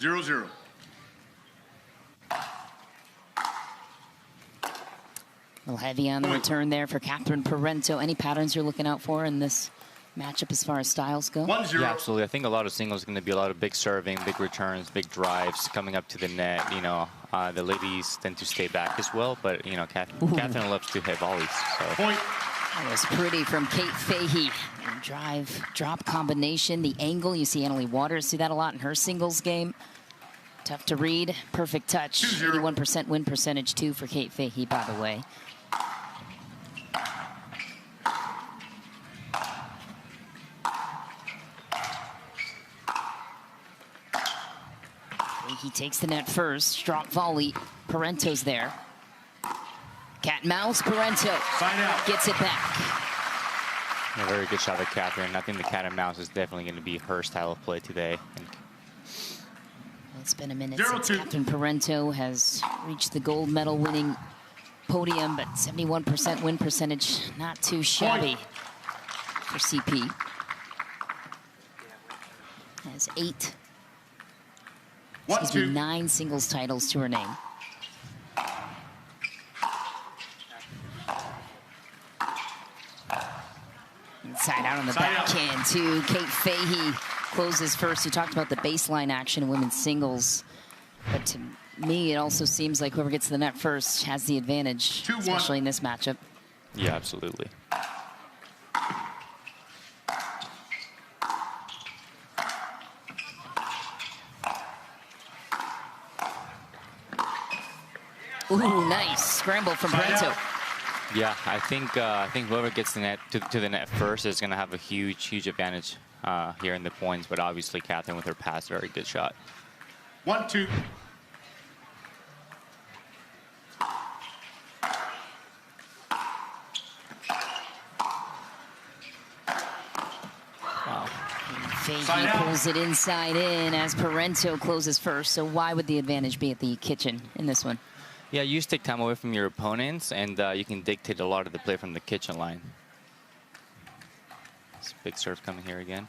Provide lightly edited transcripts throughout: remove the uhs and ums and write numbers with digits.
0-0. A little heavy on the return there for Catherine Parenteau. Any patterns you're looking out for in this matchup as far as styles go? 1-0. Yeah, absolutely. I think a lot of singles is going to be a lot of big serving, big returns, big drives coming up to the net. You know, the ladies tend to stay back as well, but you know, Catherine loves to hit volleys. So. Point. That was pretty from Kate Fahey. Drive, drop combination, the angle. You see Annalie Waters see that a lot in her singles game. Tough to read. Perfect touch. 81% win percentage too for Kate Fahey, by the way. He takes the net first. Drop volley. Parenteau's there. Cat and mouse. Parenteau gets it back. A very good shot by Catherine. I think the cat and mouse is definitely going to be her style of play today. It's been a minute since Catherine Parenteau has reached the gold medal winning podium, but 71% win percentage, not too shabby for CP. Has 9 singles titles to her name. Inside out on the backhand too. Kate Fahey closes first. You talked about the baseline action in women's singles, but to me, it also seems like whoever gets to the net first has the advantage, especially in this matchup. Yeah, absolutely. Ooh, nice scramble from Parenteau. Yeah, I think whoever gets the net to the net first is going to have a huge advantage here in the points. But obviously, Catherine with her pass, very good shot. 1-2. Wow. Fahey pulls it inside in as Parenteau closes first. So why would the advantage be at the kitchen in this one? Yeah, you just take time away from your opponents, and you can dictate a lot of the play from the kitchen line. It's a big serve coming here again.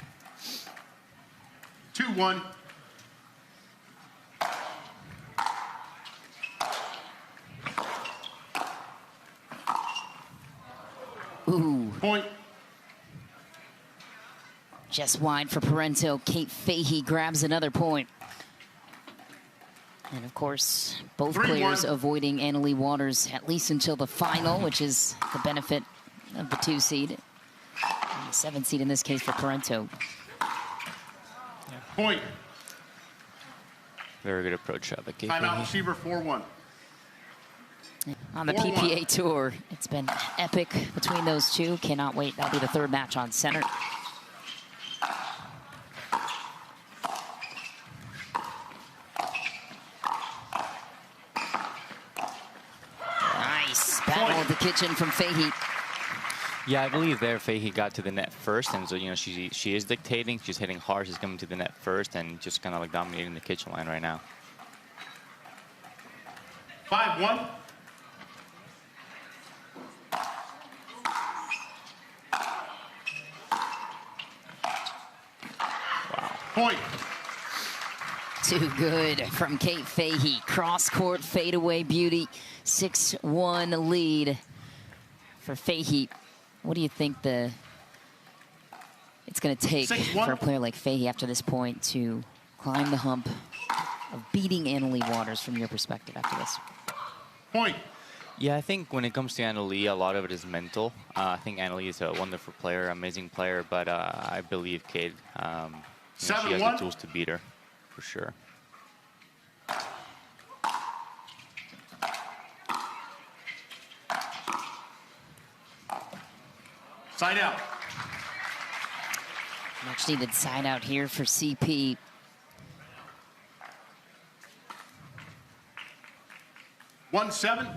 2-1. Ooh. Point. Just wide for Parenteau. Kate Fahey grabs another point. And of course, both players avoiding Annalie Waters at least until the final, which is the benefit of the 2 seed. And the 7 seed in this case for Parenteau. Point. Very good approach shot by Kate. Timeout receiver 4-1. On the PPA Tour, it's been epic between those two. Cannot wait. That'll be the 3rd match on center. Battle of the kitchen from Fahey. Yeah, I believe there Fahey got to the net first, and so you know she is dictating. She's hitting hard. She's coming to the net first, and just kind of like dominating the kitchen line right now. 5-1. Wow. Point. Too good from Kate Fahey. Cross-court fadeaway beauty. 6-1 lead for Fahey. What do you think it's going to take for a player like Fahey after this point to climb the hump of beating Annalie Waters from your perspective after this? Point. Yeah, I think when it comes to Annalie, a lot of it is mental. I think Annalie is a wonderful player, amazing player, but I believe Kate, she has the tools to beat her, for sure. Side out. Much needed side out here for CP. One 7.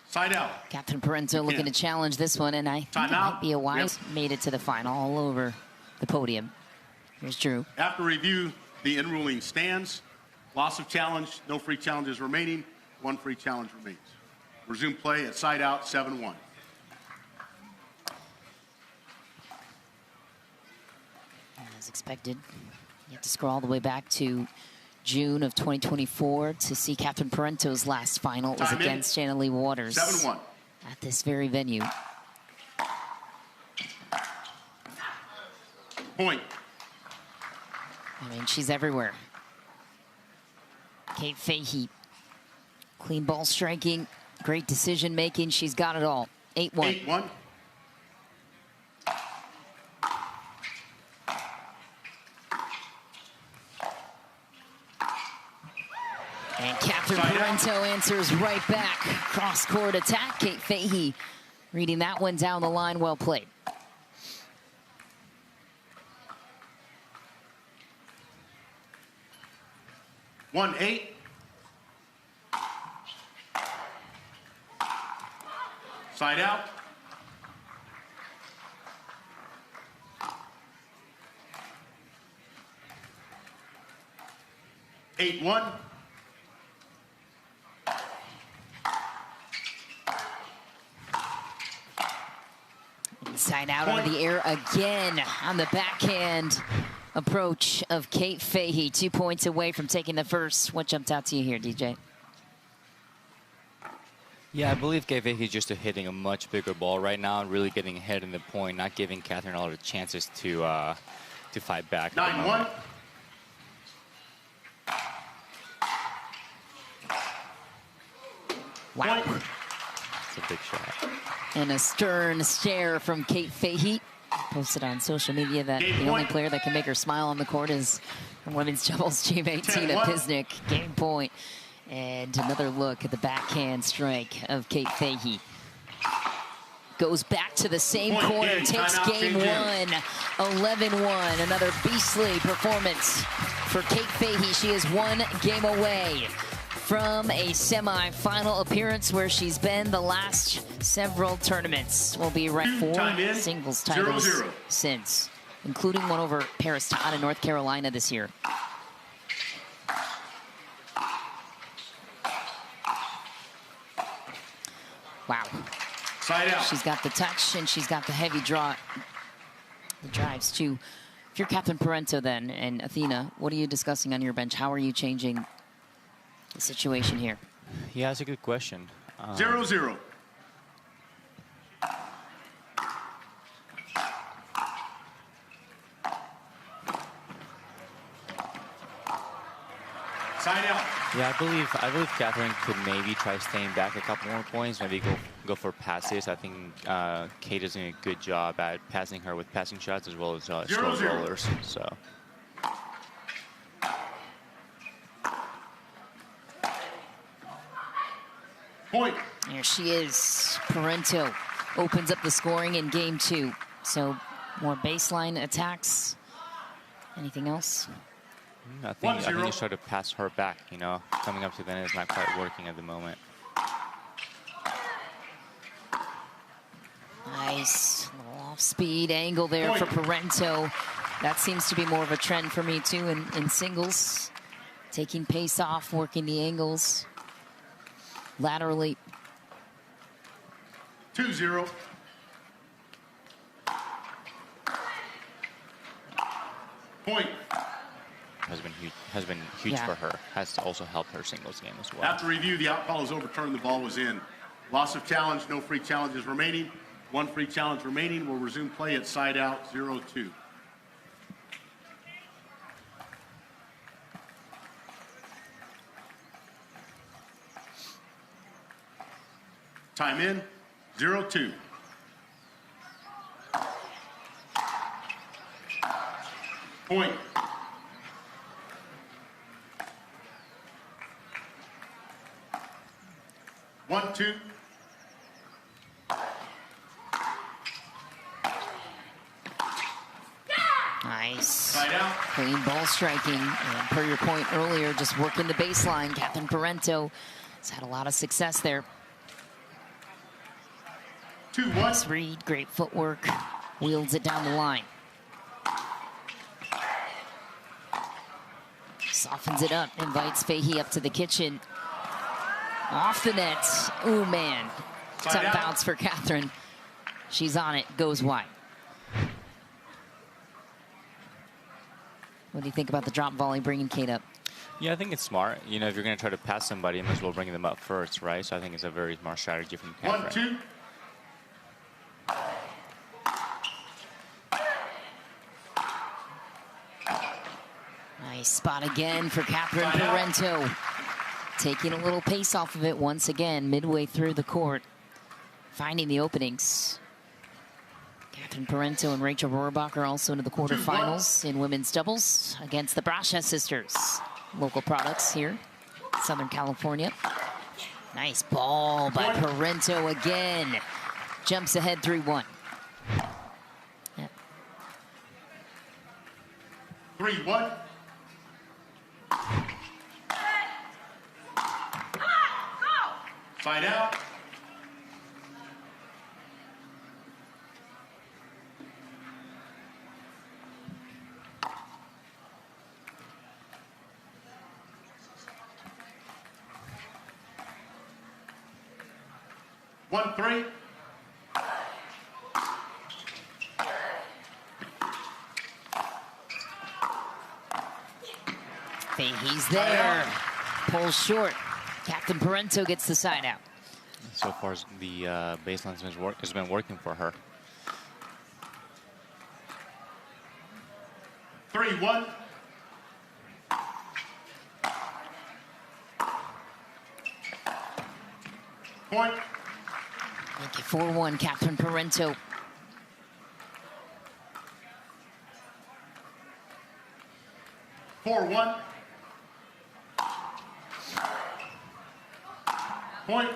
Side out. Catherine Parenteau looking to challenge this one, and I think it might be a wise. Made it to the final, all over the podium. Here's Drew. After review, the end ruling stands. Loss of challenge, no free challenges remaining. 1 free challenge remains. Resume play at side out, 7-1. As expected, you have to scroll all the way back to June of 2024 to see Catherine Parenteau's last final. It was Time in. against Annalie Waters 7-1. at this very venue. Point. I mean, she's everywhere. Kate Fahey, clean ball striking, great decision making. She's got it all. 8-1. 8-1. And Catherine Side out. Parenteau answers right back. Cross-court attack. Kate Fahey reading that one down the line. Well played. One 8. Side out. Eight 1. Inside out of the air again on the backhand approach of Kate Fahey. 2 points away from taking the first. What jumped out to you here, DJ? Yeah, I believe Kate Fahey just hitting a much bigger ball right now and really getting ahead in the point, not giving Catherine a lot of chances to fight back. 9-1. Wow. Point. It's a big shot. And a stern stare from Kate Fahey. Posted on social media that Game the only point. player that can make her smile on the court is her women's doubles teammate, 10-1. Tina Pisnik. Game point. And another look at the backhand strike of Kate Fahey. Goes back to the same Point corner, game. takes Timeout, game St. one, 11-1. Another beastly performance for Kate Fahey. She is one game away from a semi-final appearance where she's been the last several tournaments. Will be right for Time in. singles 0-0. titles since, including one over Paris Todd in North Carolina this year. Wow. Side out. She's got the touch and she's got the heavy draw, the drives too. If you're Catherine Parenteau then, and Athena, what are you discussing on your bench? How are you changing the situation here? Yeah, that's a good question. 0-0. Side out. Yeah, I believe Catherine could maybe try staying back a couple more points, maybe go for passes. I think Kate is doing a good job at passing her with passing shots as well as slow 0-0. rollers. So Point. There she is. Parenteau opens up the scoring in game two. So more baseline attacks. Anything else? I think 1-0. just try to pass her back. You know, coming up to the end is not quite working at the moment. Nice little off-speed angle there for Parenteau. That seems to be more of a trend for me too in singles. Taking pace off, working the angles laterally. 2-0. Point. Has been huge Yeah. for her. Has also helped her singles game as well. After review, the out call is overturned. The ball was in. Loss of challenge. No free challenges remaining. One free challenge remaining. We'll resume play at side out 0-2. Time in 0-2. Point. One, two. Nice. Side out. Clean ball striking. And per your point earlier, just working the baseline. Catherine Parenteau has had a lot of success there. 2-1. Nice read, great footwork. Wields it down the line. Softens it up, invites Fahey up to the kitchen. Off the net. Ooh, man. Side Tough out. bounce for Catherine. She's on it, goes wide. What do you think about the drop volley bringing Kate up? Yeah, I think it's smart. You know, if you're going to try to pass somebody, you might as well bring them up first, right? So I think it's a very smart strategy from Catherine. 1-2. Nice spot again for Catherine Parenteau. Taking a little pace off of it once again, midway through the court. Finding the openings. Catherine Parenteau and Rachel Rohrbach are also into the quarterfinals in women's doubles against the Brasha sisters. Local products here, Southern California. Nice ball by Parenteau again. Jumps ahead 3-1. Yep. 3-1. Side out. One, 3. Fahey's there. Pulls short. Captain Parenteau gets the side out. So far, the baseline has been working for her. 3-1. Point. Make it 4-1, Catherine Parenteau. Four, 1. Point.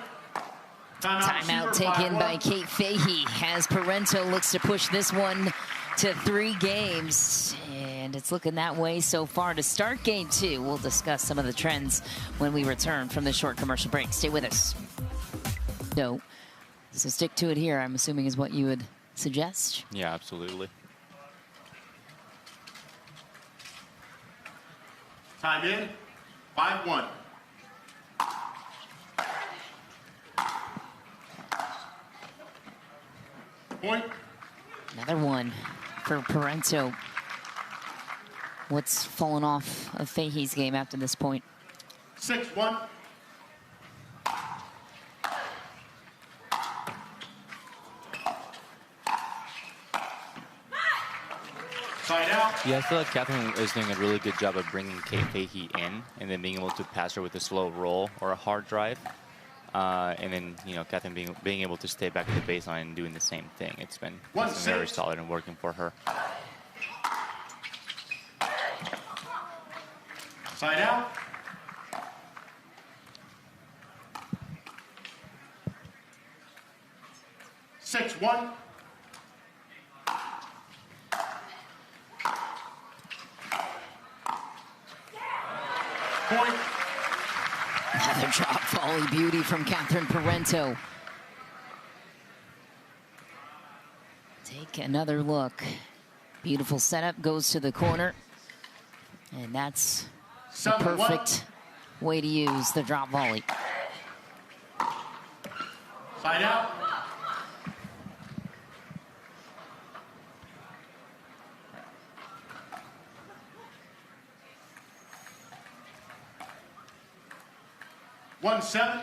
Timeout taken by Kate Fahey as Parenteau looks to push this one to 3 games. And it's looking that way so far to start game 2. We'll discuss some of the trends when we return from this short commercial break. Stay with us. No. So stick to it here, I'm assuming is what you would suggest? Yeah, absolutely. Time in. 5-1. Point. Another one for Parenteau. What's fallen off of Fahey's game after this point? 6-1. Side out. Yeah, I feel like Catherine is doing a really good job of bringing Kate Fahey in and then being able to pass her with a slow roll or a hard drive. And then, you know, Catherine being able to stay back at the baseline and doing the same thing. It's been very solid and working for her. Side out. Six, 1. Point. Another drop volley beauty from Catherine Parenteau. Take another look. Beautiful setup, goes to the corner. And that's the perfect way to use the drop volley. Side out. One, 7.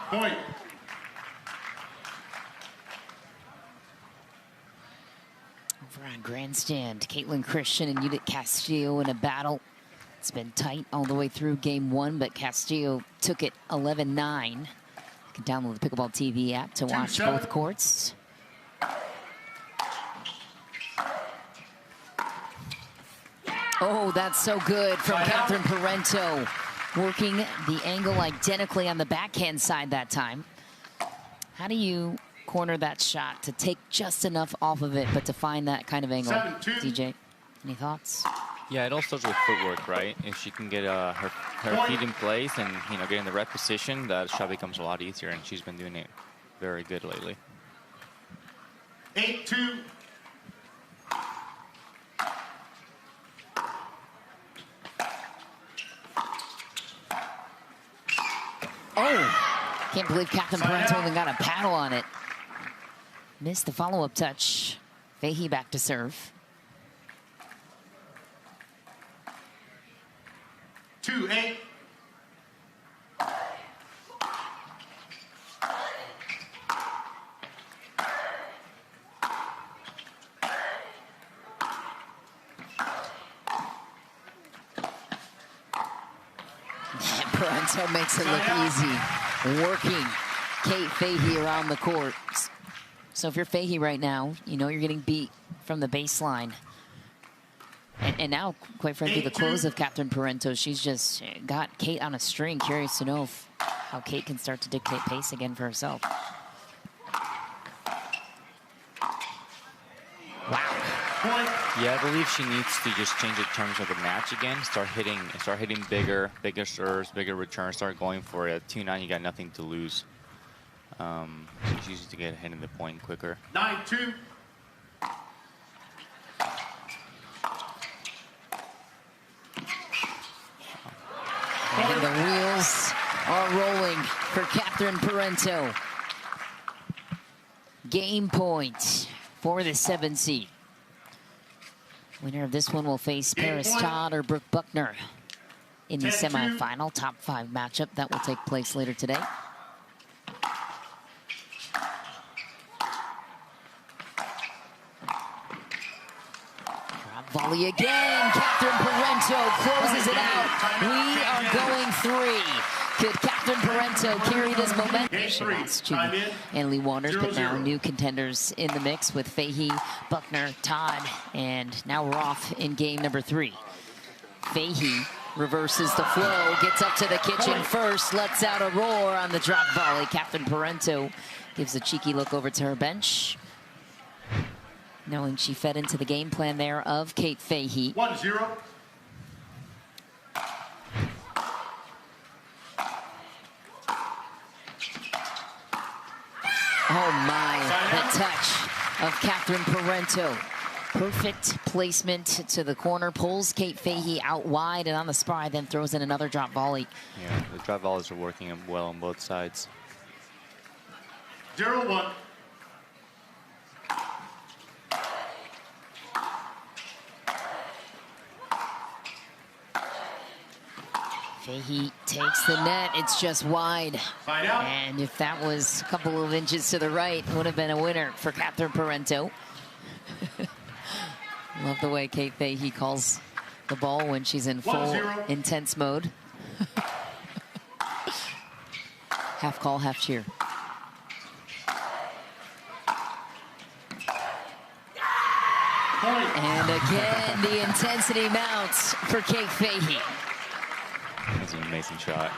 Point. Over on grandstand, Caitlin Christian and Judith Castillo in a battle. It's been tight all the way through game 1, but Castillo took it 11-9. You can download the Pickleball TV app to watch both courts. Oh, that's so good from Catherine Parenteau. Working the angle identically on the backhand side that time. How do you corner that shot to take just enough off of it, but to find that kind of angle? 7-2. DJ, any thoughts? Yeah, it all starts with footwork, right? If she can get her feet in place and, you know, get in the right position, that shot becomes a lot easier, and she's been doing it very good lately. 8-2. Oh, can't believe Catherine Parenteau even got a paddle on it. Missed the follow-up touch. Fahey back to serve. 2-8. Parenteau makes it look easy. Working Kate Fahey around the court. So if you're Fahey right now, you know you're getting beat from the baseline. And now, quite frankly, the close of Catherine Parenteau, she's just got Kate on a string. Curious to know how Kate can start to dictate pace again for herself. Wow. Yeah, I believe she needs to just change the terms of the match again. Start hitting bigger serves, bigger returns. Start going for it. At 2-9, you got nothing to lose. So she needs to get ahead of the point quicker. 9-2. And the wheels are rolling for Catherine Parenteau. Game point for the 7 seed. Winner of this one will face Paris Todd or Brooke Buckner in the semifinal top 5 matchup that will take place later today. Drop volley again. Catherine Parenteau closes it out. We are going 3. Could Catherine Parenteau carry this momentum? And Lee Waters, but now new contenders in the mix with Fahey, Buckner, Todd, and now we're off in game number 3. Fahey reverses the flow, gets up to the kitchen first, lets out a roar on the drop volley. Catherine Parenteau gives a cheeky look over to her bench, knowing she fed into the game plan there of Kate Fahey. 1-0. Oh my, the touch of Catherine Parenteau. Perfect placement to the corner, pulls Kate Fahey out wide and on the spry, then throws in another drop volley. Yeah, the drop volleys are working well on both sides. 0-1. Fahey takes the net, it's just wide. And if that was a couple of inches to the right, would have been a winner for Catherine Parenteau. Love the way Kate Fahey calls the ball when she's in full intense mode. Half call, half cheer. And again, the intensity mounts for Kate Fahey. That's an amazing shot.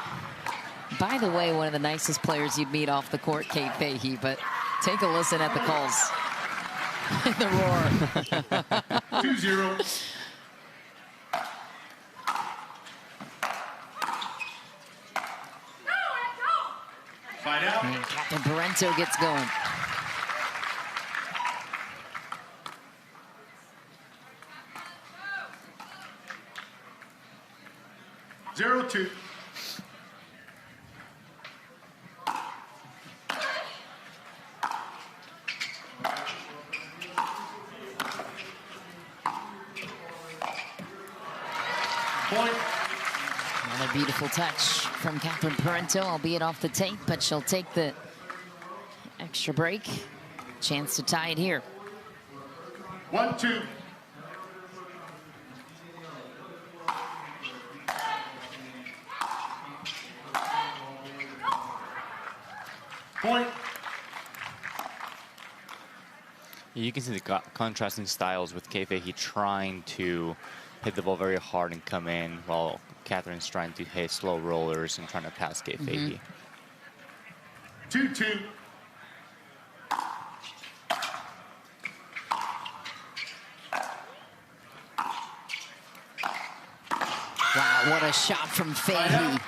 By the way, one of the nicest players you'd meet off the court, Kate Fahey, but take a listen at the calls. The roar. 2-0. Find out. And Catherine Parenteau gets going. Zero, 2. Point. Another beautiful touch from Catherine Parenteau, albeit off the tape, but she'll take the extra break. Chance to tie it here. 1-2. Point. You can see the contrasting styles with Kate Fahey trying to hit the ball very hard and come in, while Catherine's trying to hit slow rollers and trying to pass Kate Fahey. 2-2. Wow, what a shot from Fahey.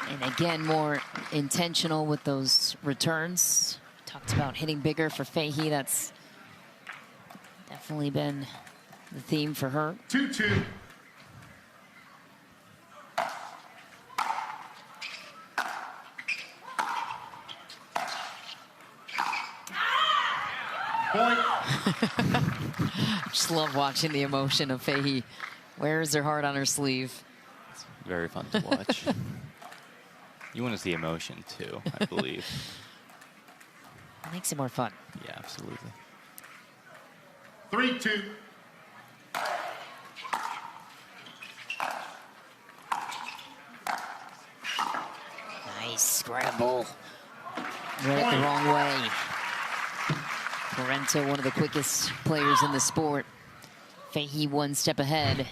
And again, more intentional with those returns. Talked about hitting bigger for Fahey. That's definitely been the theme for her. 2-2. Point. Just love watching the emotion of Fahey. Wears her heart on her sleeve. Very fun to watch. You want to see emotion too, I believe. It makes it more fun. Yeah, absolutely. 3-2. Nice scramble. Read it the wrong way. Parenteau, one of the quickest players in the sport. Fahey one step ahead.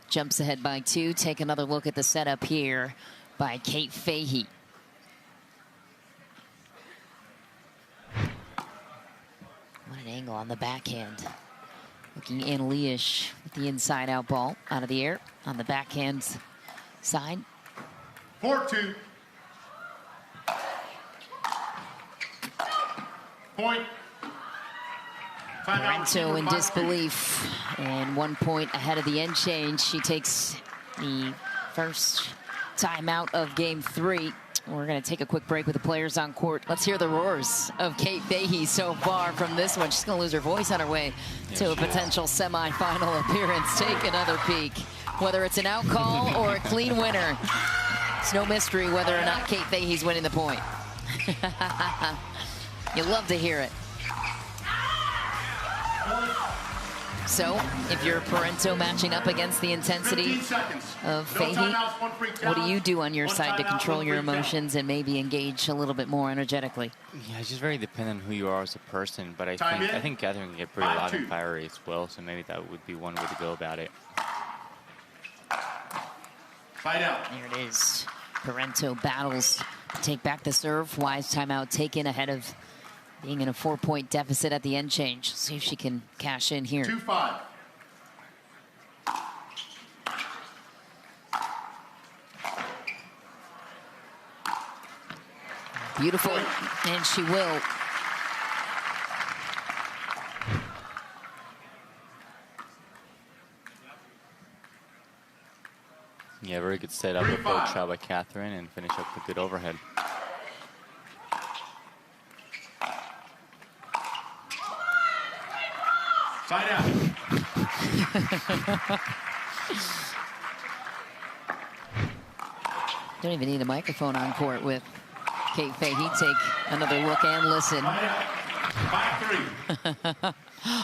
Jumps ahead by 2. Take another look at the setup here by Kate Fahey. What an angle on the backhand. Looking Annalise with the inside out ball out of the air on the backhand side. 4-2. Point. Parenteau in disbelief, and 1 point ahead of the end change. She takes the first timeout of game 3. We're going to take a quick break with the players on court. Let's hear the roars of Kate Fahey so far from this one. She's going to lose her voice on her way to a potential semifinal appearance. Take another peek. Whether it's an out call or a clean winner, it's no mystery whether or not Kate Fahey's winning the point. You love to hear it. So, if you're Parenteau matching up against the intensity of Fahey, what do you do on your side to control your emotions and maybe engage a little bit more energetically? Yeah, it's just very dependent on who you are as a person, but I think Catherine can get pretty loud and fiery as well, so maybe that would be one way to go about it. Fight out. There it is. Parenteau battles to take back the serve. Wise timeout taken ahead of being in a 4-point deficit at the end change. See if she can cash in here. 2-5. Beautiful, and she will. Yeah, very good setup approach by Catherine and finish up with a good overhead. Side out. Don't even need a microphone on court with Kate Fahey. Take another look and listen. 5-3.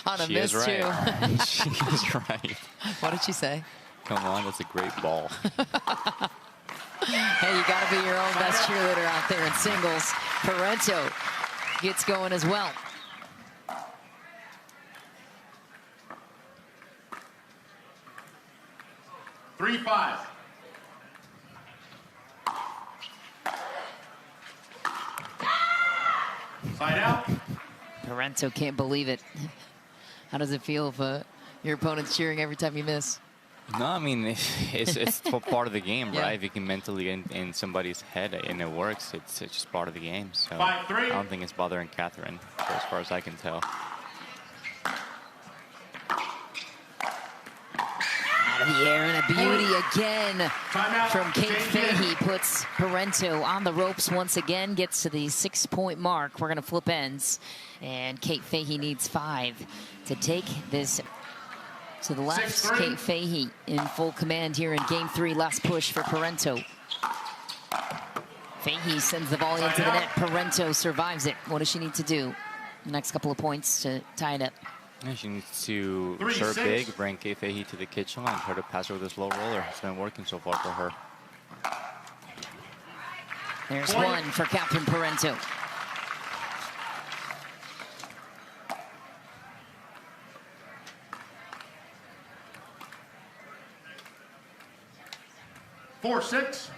On a She miss, is too. right. She is right. What did she say? Come on, that's a great ball. Hey, you got to be your own best cheerleader out there in singles. Parenteau gets going as well. Three, 5. Side out. Parenteau can't believe it. How does it feel if your opponent's cheering every time you miss? No, I mean, it's part of the game, right? If you can mentally get in somebody's head and it works, it's just part of the game. So 5-3. I don't think it's bothering Catherine, as far as I can tell. Out of the air, and a beauty again from Kate Fahey. Puts Parenteau on the ropes once again, gets to the 6-point mark. We're going to flip ends, and Kate Fahey needs 5 to take this to the left. 6-3. Kate Fahey in full command here in game 3. Last push for Parenteau. Fahey sends the volley into the net. Parenteau survives it. What does she need to do? The next couple of points to tie it up. Yeah, she needs to serve big, bring Kate Fahey to the kitchen line, try to pass her with a slow roller. It's been working so far for her. There's one for Catherine Parenteau. Four, 6.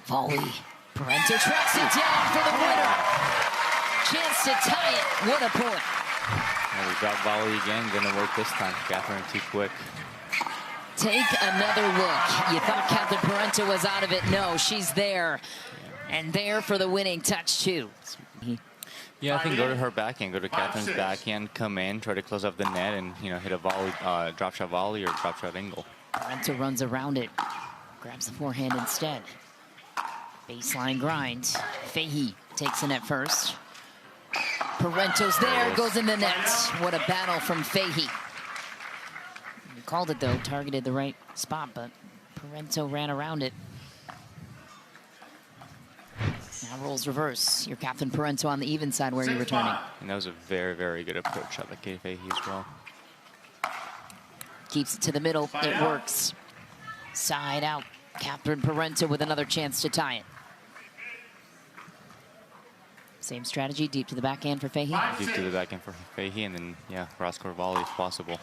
Volley. Parenteau tracks it down for the winner. Chance to tie it. What a point. Well, we got volley again. Gonna work this time. Catherine too quick. Take another look. You thought Catherine Parenteau was out of it. No, she's there. And there for the winning touch, too. Yeah, Yeah, I think Tied go in. to her backhand, go to 5-6. Catherine's backhand, come in, try to close off the net, and hit a volley, drop shot volley or drop shot angle. Parenteau runs around it, grabs the forehand instead. Baseline grind. Fahey takes the net first. Parenteau's there, goes in the net. What a battle from Fahey. He called it though, targeted the right spot, but Parenteau ran around it. Now rolls reverse. Your Captain Parenteau on the even side where you're returning. And that was a very, very good approach shot by Kate Fahey as well. Keeps it to the middle. It works. Side out. Catherine Parenteau with another chance to tie it. Same strategy, deep to the backhand for Fahey. Deep to the backhand for Fahey, and then, yeah, cross-court volley if possible.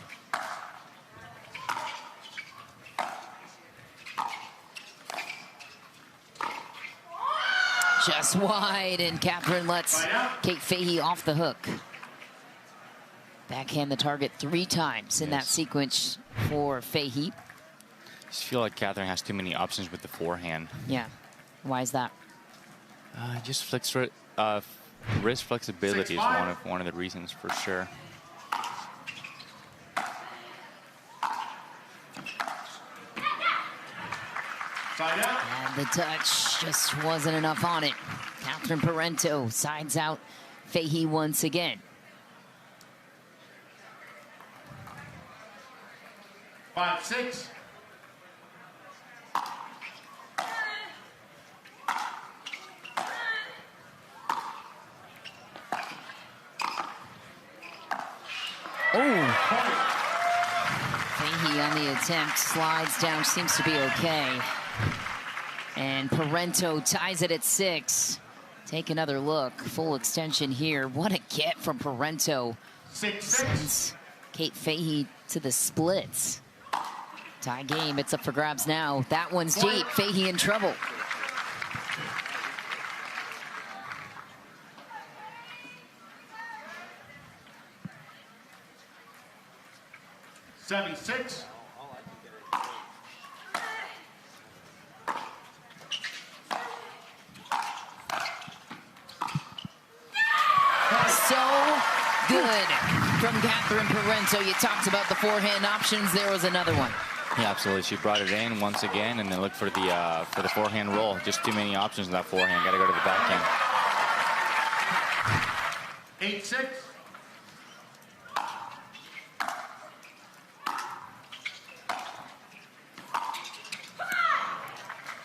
Just wide, and Catherine lets Kate Fahey off the hook. Backhand the target 3 times in that sequence for Fahey. I just feel like Catherine has too many options with the forehand. Yeah. Why is that? Just wrist flexibility is one of the reasons for sure. And the touch just wasn't enough on it. Catherine Parenteau sides out Fahey once again. 5-6. Fahey on the attempt, slides down, seems to be okay. And Parenteau ties it at 6. Take another look, full extension here. What a get from Parenteau. 6-6. Sends Kate Fahey to the splits. Tie game, it's up for grabs now. That one's deep, Fahey in trouble. Seven, 6. So good from Catherine Parenteau. You talked about the forehand options. There was another one. Yeah, absolutely. She brought it in once again, and then look for the forehand roll. Just too many options in that forehand. Got to go to the backhand. 8-6.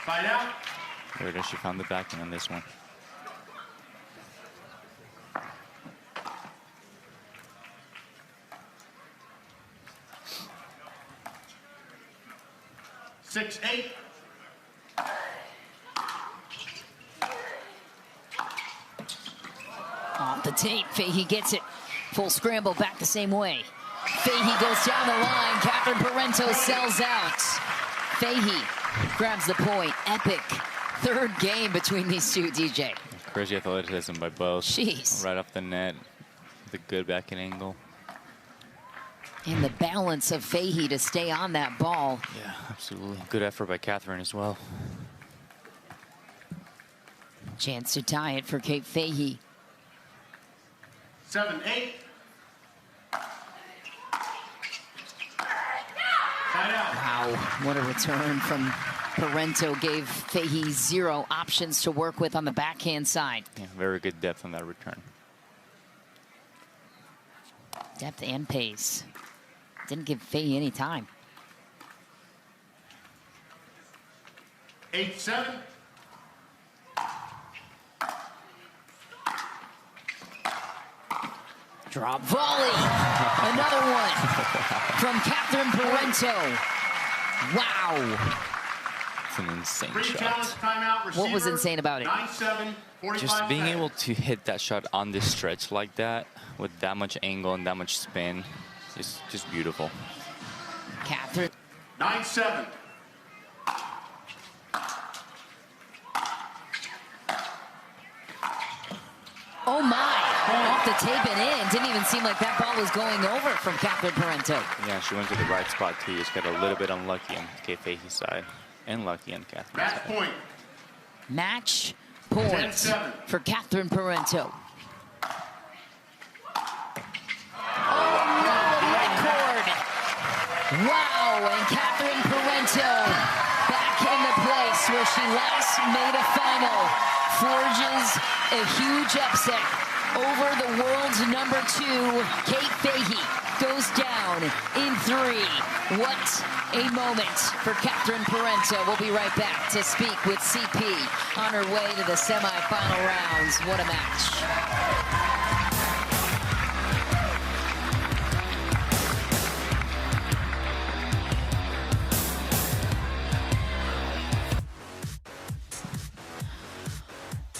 Side out. There it is. She found the backhand on this one. Six, 8. Off the tape, Fahey gets it. Full scramble back the same way. Fahey goes down the line. Catherine Parenteau sells out. Fahey grabs the point. Epic third game between these two, DJ. Crazy athleticism by both. Jeez. Right off the net with a good backhand angle. And the balance of Fahey to stay on that ball. Yeah, absolutely. Good effort by Catherine as well. Chance to tie it for Kate Fahey. 7, 8. Side out. Wow, what a return from Parenteau. Gave Fahey 0 options to work with on the backhand side. Yeah, very good depth on that return. Depth and pace. Didn't give Fahey any time. 8-7. Drop volley. Another one from Catherine Parenteau. Wow. It's an insane Free shot. challenge timeout. Receiver, What was insane about it? 9-7, 45 Just being seconds. able to hit that shot on this stretch like that with that much angle and that much spin is just beautiful. Catherine. 9-7. Oh my. Off the tape and in. Didn't even seem like that ball was going over from Catherine Parenteau. Yeah, she went to the right spot too. Just got a little bit unlucky on Kate Fahey's side and lucky on Catherine's Match side. point. Match point 10-7. for Catherine Parenteau. Wow, and Catherine Parenteau back in the place where she last made a final, forges a huge upset over the world's #2, Kate Fahey. Goes down in 3. What a moment for Catherine Parenteau. We'll be right back to speak with CP on her way to the semifinal rounds. What a match.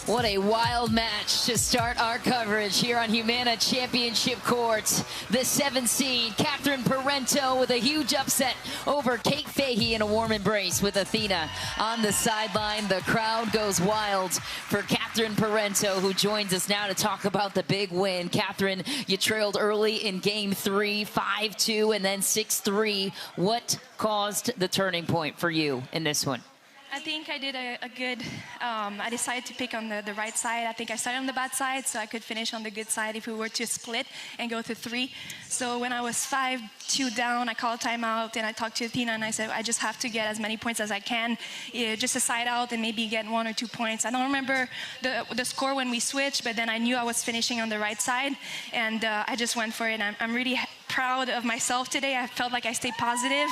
What a wild match to start our coverage here on Humana Championship Court. The 7th seed, Catherine Parenteau, with a huge upset over Kate Fahey in a warm embrace with Athena on the sideline. The crowd goes wild for Catherine Parenteau, who joins us now to talk about the big win. Catherine, you trailed early in game 3, 5-2, and then 6-3. What caused the turning point for you in this one? I think I did a good, I decided to pick on the right side. I think I started on the bad side, so I could finish on the good side if we were to split and go to 3. So when I was 5-2 down, I called timeout and I talked to Athena and I said, I just have to get as many points as I can, just a side out and maybe get 1 or 2 points. I don't remember the score when we switched, but then I knew I was finishing on the right side, and I just went for it. I'm really proud of myself today. I felt like I stayed positive.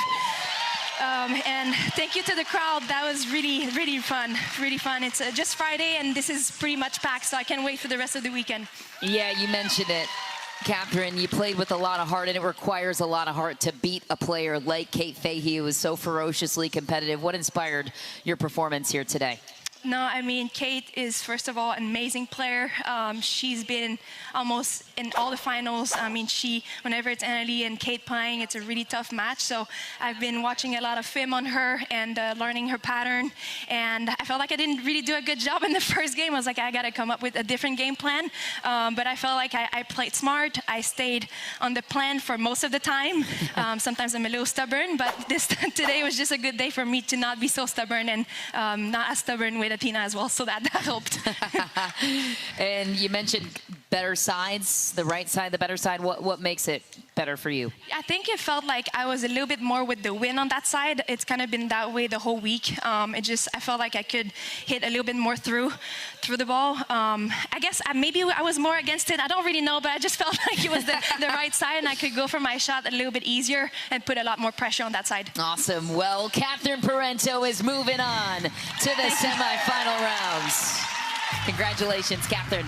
And thank you to the crowd. That was really, really fun. Really fun. It's just Friday, and this is pretty much packed, so I can't wait for the rest of the weekend. Yeah, you mentioned it. Catherine, you played with a lot of heart, and it requires a lot of heart to beat a player like Kate Fahey, who is so ferociously competitive. What inspired your performance here today? No, I mean, Kate is, first of all, an amazing player. She's been almost in all the finals. I mean, whenever it's Annalie and Kate playing, it's a really tough match. So I've been watching a lot of film on her and learning her pattern. And I felt like I didn't really do a good job in the first game. I was like, I got to come up with a different game plan. But I felt like I played smart. I stayed on the plan for most of the time. Sometimes I'm a little stubborn, but today was just a good day for me to not be so stubborn and not as stubborn with Athena as well, so that helped. And you mentioned better sides, the right side, the better side. What makes it better for you? I think it felt like I was a little bit more with the win on that side. It's kind of been that way the whole week. I felt like I could hit a little bit more through the ball. I guess maybe I was more against it. I don't really know, but I just felt like it was the right side, and I could go for my shot a little bit easier and put a lot more pressure on that side. Awesome. Well, Catherine Parenteau is moving on to the semifinal rounds. Congratulations, Catherine.